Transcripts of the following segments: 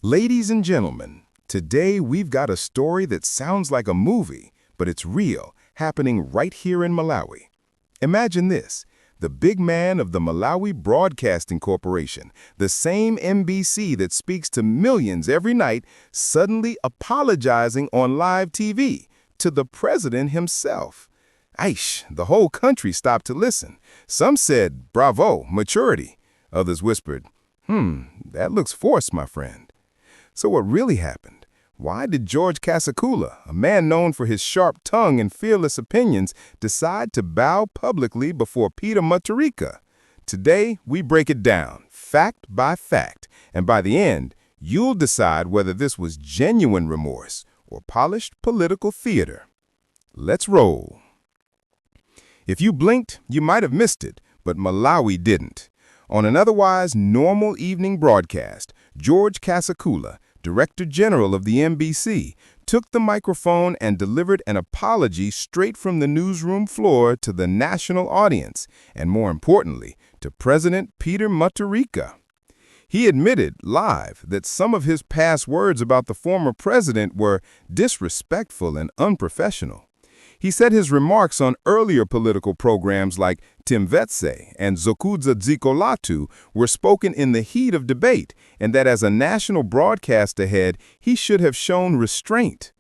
Ladies and gentlemen, today we've got a story that sounds like a movie, but it's real, happening right here in Malawi. Imagine this, the big man of the Malawi Broadcasting Corporation, the same MBC that speaks to millions every night, suddenly apologizing on live TV to the president himself. Aish, the whole country stopped to listen. Some said, bravo, maturity. Others whispered, that looks forced, my friend. So what really happened? Why did George Kasakula, a man known for his sharp tongue and fearless opinions, decide to bow publicly before Peter Mutharika? Today, we break it down, fact by fact, and by the end, you'll decide whether this was genuine remorse or polished political theater. Let's roll. If you blinked, you might have missed it, but Malawi didn't. On an otherwise normal evening broadcast, George Kasakula, Director General of the MBC, took the microphone and delivered an apology straight from the newsroom floor to the national audience, and more importantly, to President Peter Mutharika. He admitted live that some of his past words about the former president were disrespectful and unprofessional. He said his remarks on earlier political programs like Timvetse and Zokudza Dzikolatu were spoken in the heat of debate, and that as a national broadcaster head, he should have shown restraint.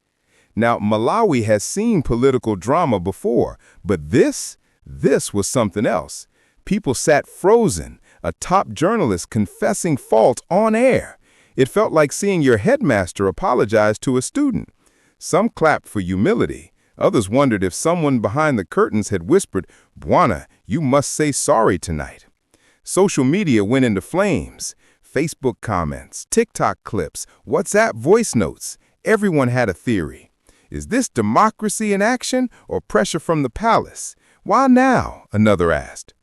Now, Malawi has seen political drama before, but this was something else. People sat frozen, a top journalist confessing fault on air. It felt like seeing your headmaster apologize to a student. Some clapped for humility. Others wondered if someone behind the curtains had whispered, "Bwana, you must say sorry tonight." Social media went into flames. Facebook comments, TikTok clips, WhatsApp voice notes. Everyone had a theory. Is this democracy in action or pressure from the palace? Why now? Another asked.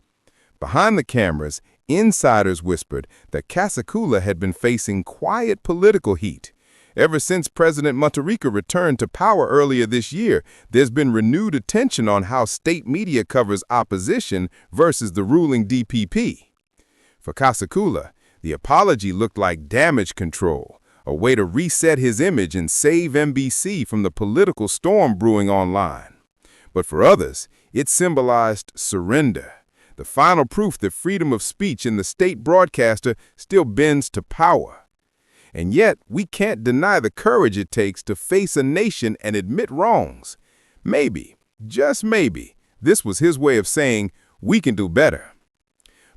Behind the cameras, insiders whispered that Kasakula had been facing quiet political heat. Ever since President Mutharika returned to power earlier this year, there's been renewed attention on how state media covers opposition versus the ruling DPP. For Kasakula, the apology looked like damage control, a way to reset his image and save MBC from the political storm brewing online. But for others, it symbolized surrender, the final proof that freedom of speech in the state broadcaster still bends to power. And yet, we can't deny the courage it takes to face a nation and admit wrongs. Maybe, just maybe, this was his way of saying, we can do better.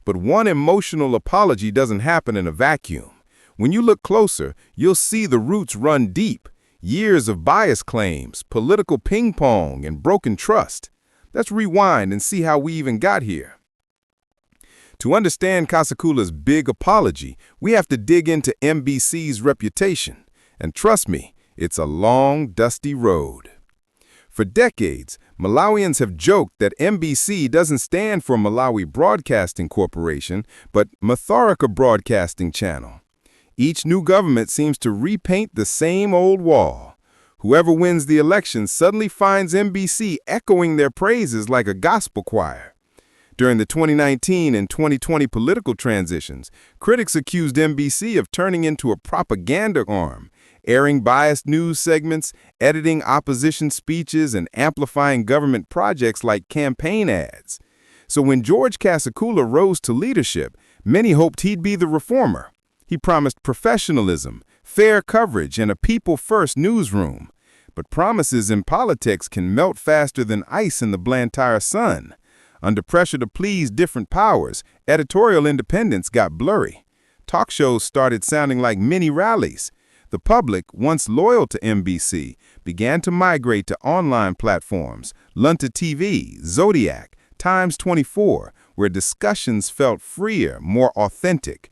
But one emotional apology doesn't happen in a vacuum. When you look closer, you'll see the roots run deep. Years of bias claims, political ping pong, and broken trust. Let's rewind and see how we even got here. To understand Kasakula's big apology, we have to dig into MBC's reputation. And trust me, it's a long, dusty road. For decades, Malawians have joked that MBC doesn't stand for Malawi Broadcasting Corporation, but Mutharika Broadcasting Channel. Each new government seems to repaint the same old wall. Whoever wins the election suddenly finds MBC echoing their praises like a gospel choir. During the 2019 and 2020 political transitions, critics accused MBC of turning into a propaganda arm, airing biased news segments, editing opposition speeches, and amplifying government projects like campaign ads. So when George Kasakula rose to leadership, many hoped he'd be the reformer. He promised professionalism, fair coverage, and a people-first newsroom. But promises in politics can melt faster than ice in the Blantyre sun. Under pressure to please different powers, editorial independence got blurry. Talk shows started sounding like mini rallies. The public, once loyal to MBC, began to migrate to online platforms, Lunta TV, Zodiac, Times 24, where discussions felt freer, more authentic.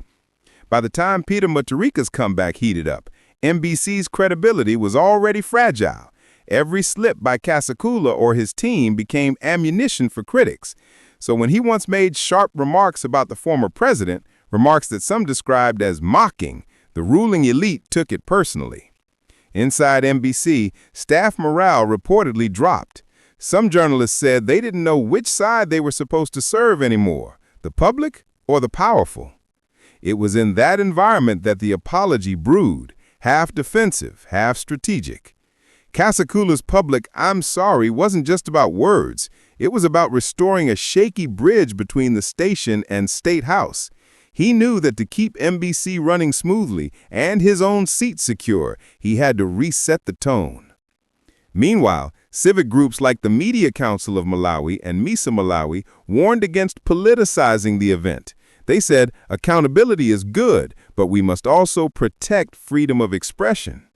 By the time Peter Mutharika's comeback heated up, MBC's credibility was already fragile. Every slip by Kasakula or his team became ammunition for critics. So when he once made sharp remarks about the former president, remarks that some described as mocking, the ruling elite took it personally. Inside MBC, staff morale reportedly dropped. Some journalists said they didn't know which side they were supposed to serve anymore, the public or the powerful. It was in that environment that the apology brewed, half defensive, half strategic. Kasakula's public "I'm sorry" wasn't just about words. It was about restoring a shaky bridge between the station and State House. He knew that to keep MBC running smoothly and his own seat secure, he had to reset the tone. Meanwhile, civic groups like the Media Council of Malawi and MISA Malawi warned against politicizing the event. They said accountability is good, but we must also protect freedom of expression.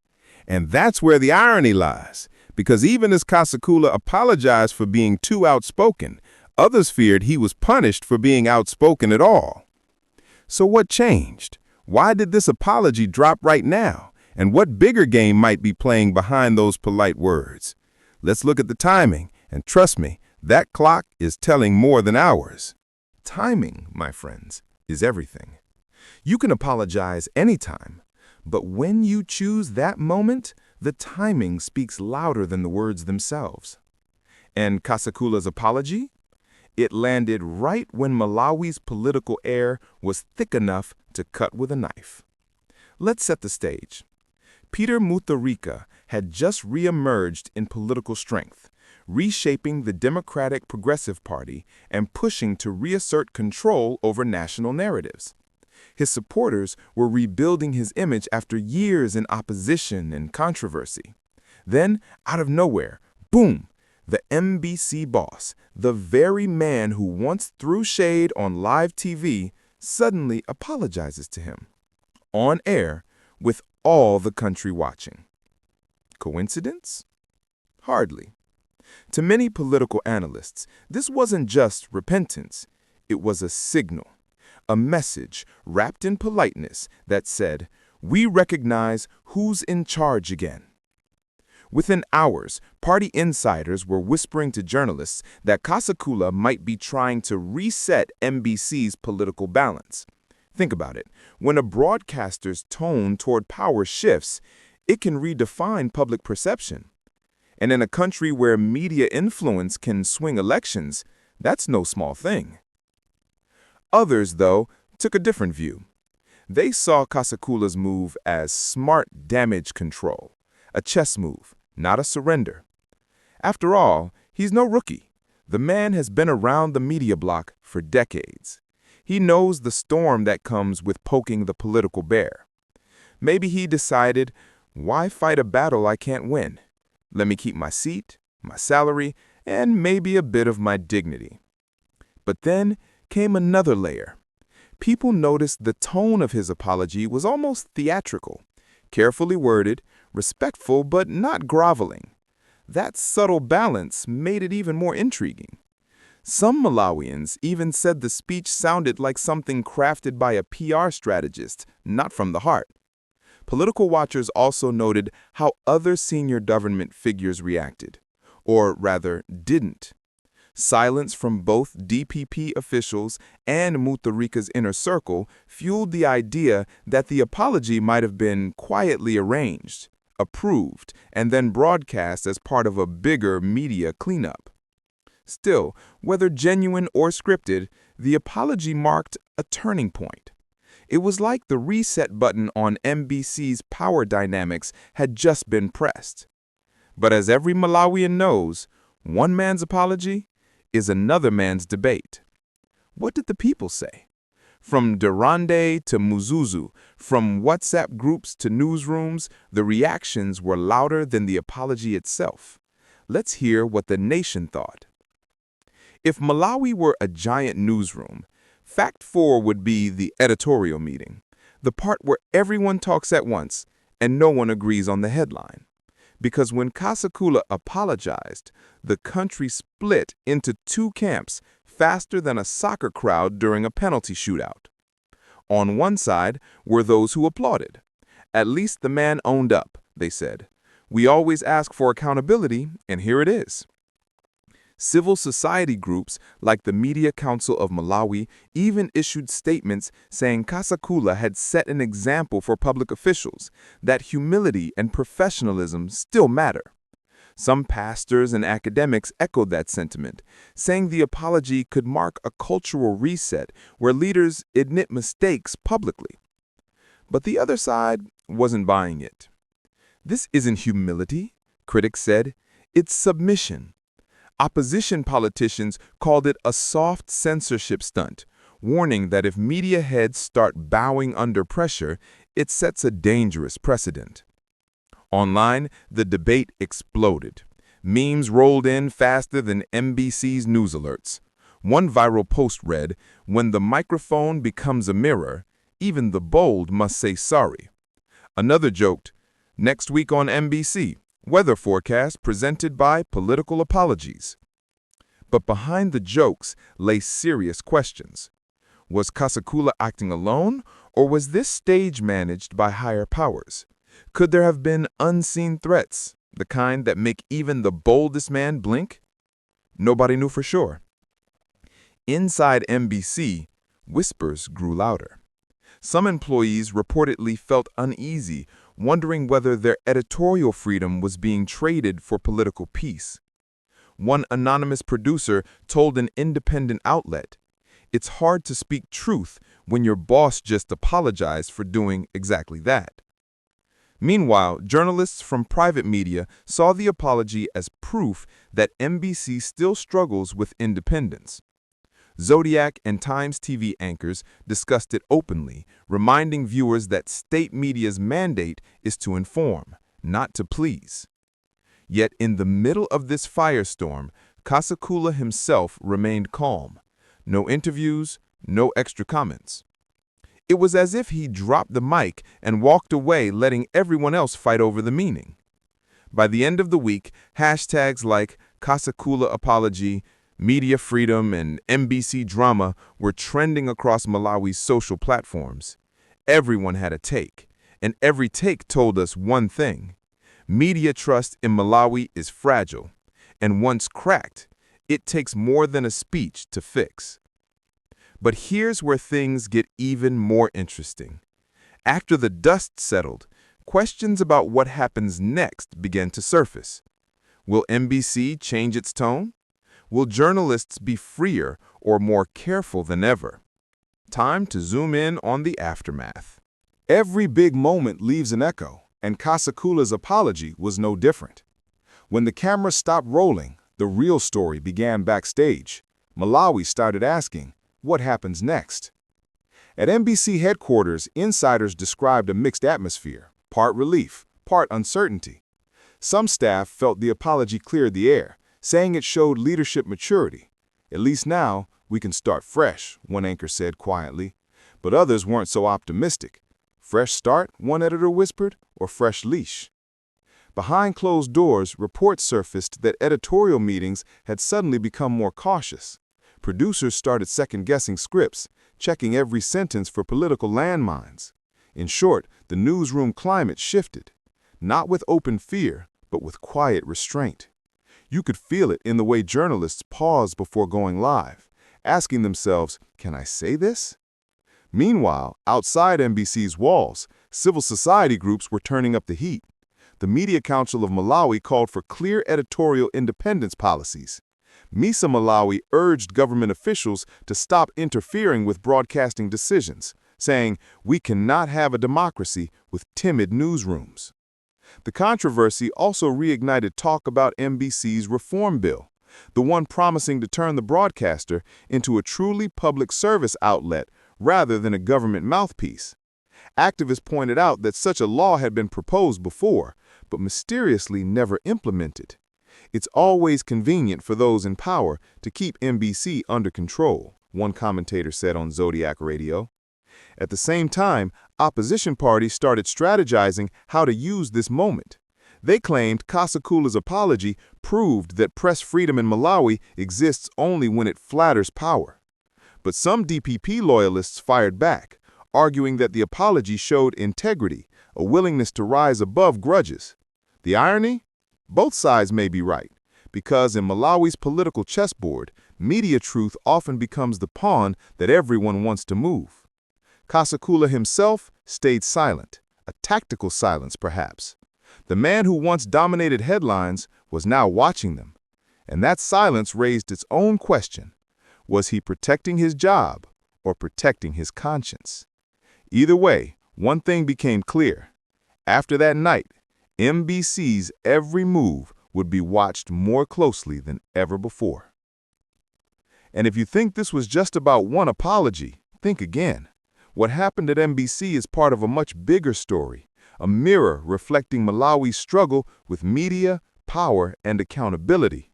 And that's where the irony lies, because even as Kasakula apologized for being too outspoken, others feared he was punished for being outspoken at all. So what changed? Why did this apology drop right now? And what bigger game might be playing behind those polite words? Let's look at the timing, and trust me, that clock is telling more than hours. Timing, my friends, is everything. You can apologize anytime, but when you choose that moment, the timing speaks louder than the words themselves. And Kasakula's apology? It landed right when Malawi's political air was thick enough to cut with a knife. Let's set the stage. Peter Mutharika had just re-emerged in political strength, reshaping the Democratic Progressive Party and pushing to reassert control over national narratives. His supporters were rebuilding his image after years in opposition and controversy. Then, out of nowhere, boom, the MBC boss, the very man who once threw shade on live TV, suddenly apologizes to him. On air, with all the country watching. Coincidence? Hardly. To many political analysts, this wasn't just repentance. It was a signal, a message wrapped in politeness that said, "We recognize who's in charge again." Within hours, party insiders were whispering to journalists that Kasakula might be trying to reset MBC's political balance. Think about it. When a broadcaster's tone toward power shifts, it can redefine public perception. And in a country where media influence can swing elections, that's no small thing. Others, though, took a different view. They saw Kasakula's move as smart damage control, a chess move, not a surrender. After all, he's no rookie. The man has been around the media block for decades. He knows the storm that comes with poking the political bear. Maybe he decided, why fight a battle I can't win? Let me keep my seat, my salary, and maybe a bit of my dignity. But then came another layer. People noticed the tone of his apology was almost theatrical, carefully worded, respectful but not groveling. That subtle balance made it even more intriguing. Some Malawians even said the speech sounded like something crafted by a PR strategist, not from the heart. Political watchers also noted how other senior government figures reacted, or rather didn't. Silence from both DPP officials and Mutharika's inner circle fueled the idea that the apology might have been quietly arranged, approved, and then broadcast as part of a bigger media cleanup. Still, whether genuine or scripted, the apology marked a turning point. It was like the reset button on MBC's power dynamics had just been pressed. But as every Malawian knows, one man's apology is another man's debate. What did the people say? From Durande to Muzuzu, from WhatsApp groups to newsrooms, the reactions were louder than the apology itself. Let's hear what the nation thought. If Malawi were a giant newsroom, Fact 4 would be the editorial meeting, the part where everyone talks at once and no one agrees on the headline. Because when Kasakula apologized, the country split into two camps faster than a soccer crowd during a penalty shootout. On one side were those who applauded. At least the man owned up, they said. We always ask for accountability, and here it is. Civil society groups like the Media Council of Malawi even issued statements saying Kasakula had set an example for public officials, that humility and professionalism still matter. Some pastors and academics echoed that sentiment, saying the apology could mark a cultural reset where leaders admit mistakes publicly. But the other side wasn't buying it. This isn't humility, critics said. It's submission. Opposition politicians called it a soft censorship stunt, warning that if media heads start bowing under pressure, it sets a dangerous precedent. Online, the debate exploded. Memes rolled in faster than MBC's news alerts. One viral post read, "When the microphone becomes a mirror, even the bold must say sorry." Another joked, "Next week on MBC, weather forecast presented by Political Apologies." But behind the jokes lay serious questions. Was Kasakula acting alone, or was this stage managed by higher powers? Could there have been unseen threats, the kind that make even the boldest man blink? Nobody knew for sure. Inside MBC, whispers grew louder. Some employees reportedly felt uneasy, wondering whether their editorial freedom was being traded for political peace. One anonymous producer told an independent outlet, "It's hard to speak truth when your boss just apologized for doing exactly that." Meanwhile, journalists from private media saw the apology as proof that MBC still struggles with independence. Zodiac and Times TV anchors discussed it openly, reminding viewers that state media's mandate is to inform, not to please. Yet in the middle of this firestorm, Kasakula himself remained calm. No interviews, no extra comments. It was as if he dropped the mic and walked away, letting everyone else fight over the meaning. By the end of the week, hashtags like Kasakula apology, media freedom, and MBC drama were trending across Malawi's social platforms. Everyone had a take, and every take told us one thing. Media trust in Malawi is fragile, and once cracked, it takes more than a speech to fix. But here's where things get even more interesting. After the dust settled, questions about what happens next began to surface. Will MBC change its tone? Will journalists be freer or more careful than ever? Time to zoom in on the aftermath. Every big moment leaves an echo, and Kasakula's apology was no different. When the camera stopped rolling, the real story began backstage. Malawi started asking, what happens next? At MBC headquarters, insiders described a mixed atmosphere, part relief, part uncertainty. Some staff felt the apology cleared the air, saying it showed leadership maturity. "At least now, we can start fresh," one anchor said quietly. But others weren't so optimistic. "Fresh start," one editor whispered, "or fresh leash?" Behind closed doors, reports surfaced that editorial meetings had suddenly become more cautious. Producers started second-guessing scripts, checking every sentence for political landmines. In short, the newsroom climate shifted, not with open fear, but with quiet restraint. You could feel it in the way journalists paused before going live, asking themselves, "Can I say this?" Meanwhile, outside MBC's walls, civil society groups were turning up the heat. The Media Council of Malawi called for clear editorial independence policies. MISA Malawi urged government officials to stop interfering with broadcasting decisions, saying, "We cannot have a democracy with timid newsrooms." The controversy also reignited talk about MBC's reform bill, the one promising to turn the broadcaster into a truly public service outlet rather than a government mouthpiece. Activists pointed out that such a law had been proposed before, but mysteriously never implemented. It's always convenient for those in power to keep MBC under control, one commentator said on Zodiac Radio. At the same time, opposition parties started strategizing how to use this moment. They claimed Kasakula's apology proved that press freedom in Malawi exists only when it flatters power. But some DPP loyalists fired back, arguing that the apology showed integrity, a willingness to rise above grudges. The irony? Both sides may be right, because in Malawi's political chessboard, media truth often becomes the pawn that everyone wants to move. Kasakula himself stayed silent, a tactical silence perhaps. The man who once dominated headlines was now watching them, and that silence raised its own question. Was he protecting his job or protecting his conscience? Either way, one thing became clear. After that night, MBC's every move would be watched more closely than ever before. And if you think this was just about one apology, think again. What happened at MBC is part of a much bigger story, a mirror reflecting Malawi's struggle with media, power, and accountability.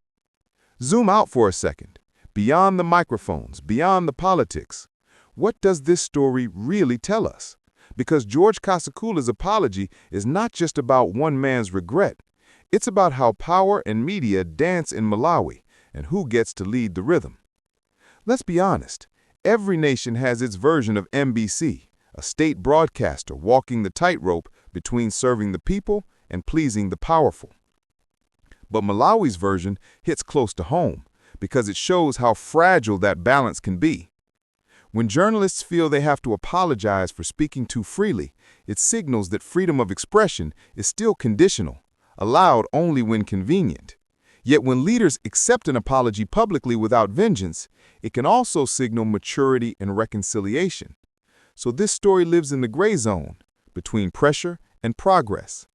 Zoom out for a second. Beyond the microphones, beyond the politics, what does this story really tell us? Because George Kasakula's apology is not just about one man's regret. It's about how power and media dance in Malawi and who gets to lead the rhythm. Let's be honest. Every nation has its version of MBC, a state broadcaster walking the tightrope between serving the people and pleasing the powerful. But Malawi's version hits close to home because it shows how fragile that balance can be. When journalists feel they have to apologize for speaking too freely, it signals that freedom of expression is still conditional, allowed only when convenient. Yet when leaders accept an apology publicly without vengeance, it can also signal maturity and reconciliation. So this story lives in the gray zone, between pressure and progress.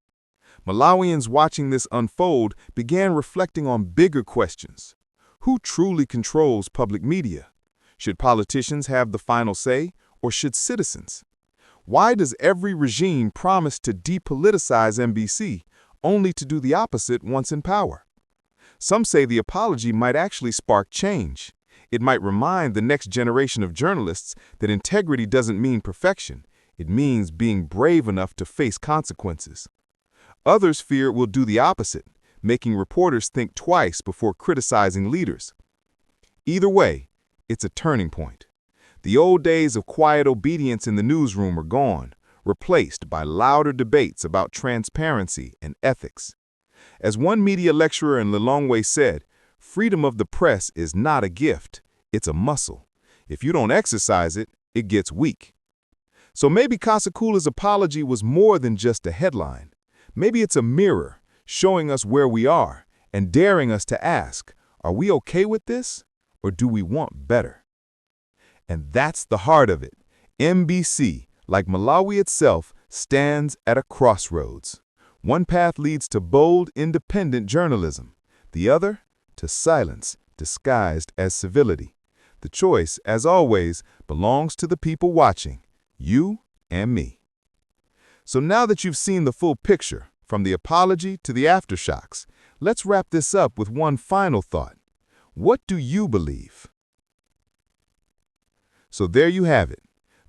Malawians watching this unfold began reflecting on bigger questions. Who truly controls public media? Should politicians have the final say, or should citizens? Why does every regime promise to depoliticize MBC, only to do the opposite once in power? Some say the apology might actually spark change. It might remind the next generation of journalists that integrity doesn't mean perfection. It means being brave enough to face consequences. Others fear it will do the opposite, making reporters think twice before criticizing leaders. Either way, it's a turning point. The old days of quiet obedience in the newsroom are gone, replaced by louder debates about transparency and ethics. As one media lecturer in Lilongwe said, freedom of the press is not a gift, it's a muscle. If you don't exercise it, it gets weak. So maybe Kasakula's apology was more than just a headline. Maybe it's a mirror, showing us where we are and daring us to ask, are we okay with this, or do we want better? And that's the heart of it. MBC, like Malawi itself, stands at a crossroads. One path leads to bold, independent journalism. The other, to silence, disguised as civility. The choice, as always, belongs to the people watching, you and me. So now that you've seen the full picture, from the apology to the aftershocks, let's wrap this up with one final thought. What do you believe? So there you have it,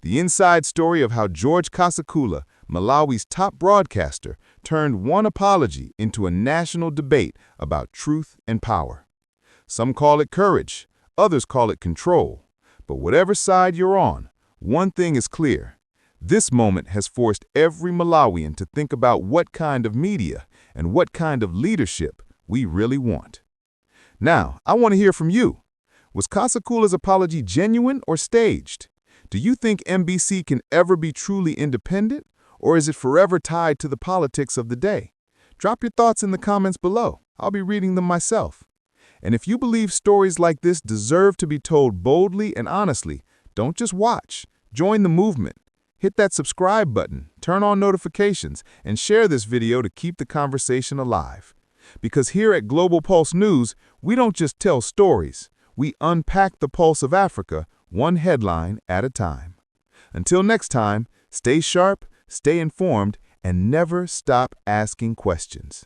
the inside story of how George Kasakula, Malawi's top broadcaster, turned one apology into a national debate about truth and power. Some call it courage, others call it control. But whatever side you're on, one thing is clear. This moment has forced every Malawian to think about what kind of media and what kind of leadership we really want. Now, I want to hear from you. Was Kasakula's apology genuine or staged? Do you think MBC can ever be truly independent, or is it forever tied to the politics of the day? Drop your thoughts in the comments below. I'll be reading them myself. And if you believe stories like this deserve to be told boldly and honestly, don't just watch. Join the movement. Hit that subscribe button, turn on notifications, and share this video to keep the conversation alive. Because here at Global Pulse News, we don't just tell stories. We unpack the pulse of Africa, one headline at a time. Until next time, stay sharp, stay informed, and never stop asking questions.